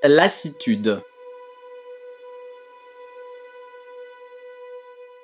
Lassitude.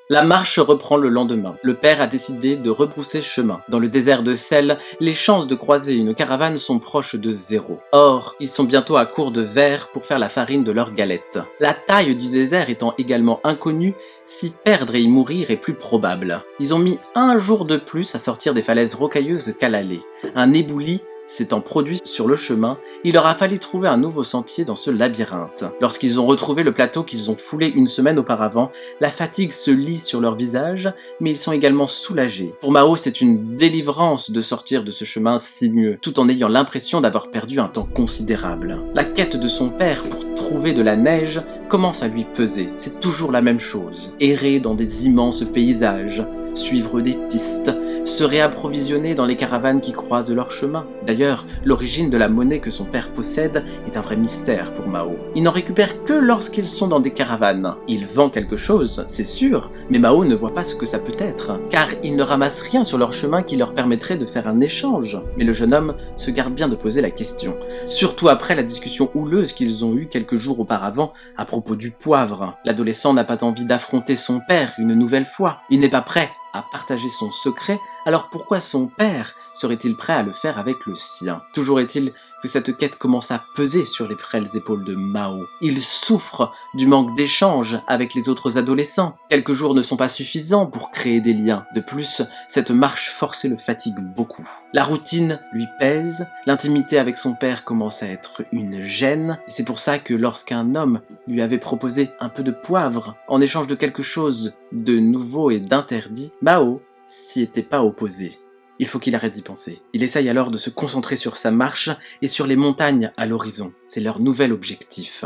La marche reprend le lendemain. Le père a décidé de rebrousser chemin. Dans le désert de sel, les chances de croiser une caravane sont proches de zéro. Or, ils sont bientôt à court de verre pour faire la farine de leurs galettes. La taille du désert étant également inconnue, s'y perdre et y mourir est plus probable. Ils ont mis un jour de plus à sortir des falaises rocailleuses qu'à l'aller. Un éboulis s'étant produit sur le chemin, il leur a fallu trouver un nouveau sentier dans ce labyrinthe. Lorsqu'ils ont retrouvé le plateau qu'ils ont foulé une semaine auparavant, la fatigue se lit sur leur visage, mais ils sont également soulagés. Pour Mao, c'est une délivrance de sortir de ce chemin sinueux, tout en ayant l'impression d'avoir perdu un temps considérable. La quête de son père pour trouver de la neige commence à lui peser. C'est toujours la même chose. Errer dans des immenses paysages, suivre des pistes, se réapprovisionner dans les caravanes qui croisent leur chemin. D'ailleurs, l'origine de la monnaie que son père possède est un vrai mystère pour Mao. Il n'en récupère que lorsqu'ils sont dans des caravanes. Il vend quelque chose, c'est sûr, mais Mao ne voit pas ce que ça peut être, car il ne ramasse rien sur leur chemin qui leur permettrait de faire un échange. Mais le jeune homme se garde bien de poser la question, surtout après la discussion houleuse qu'ils ont eue quelques jours auparavant à propos du poivre. L'adolescent n'a pas envie d'affronter son père une nouvelle fois. Il n'est pas prêt à partager son secret, alors pourquoi son père serait-il prêt à le faire avec le sien? Toujours est-il que cette quête commence à peser sur les frêles épaules de Mao. Il souffre du manque d'échange avec les autres adolescents. Quelques jours ne sont pas suffisants pour créer des liens. De plus, cette marche forcée le fatigue beaucoup. La routine lui pèse, l'intimité avec son père commence à être une gêne, et c'est pour ça que lorsqu'un homme lui avait proposé un peu de poivre en échange de quelque chose de nouveau et d'interdit, Mao s'y était pas opposé. Il faut qu'il arrête d'y penser. Il essaye alors de se concentrer sur sa marche et sur les montagnes à l'horizon. C'est leur nouvel objectif.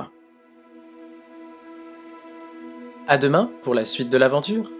À demain pour la suite de l'aventure.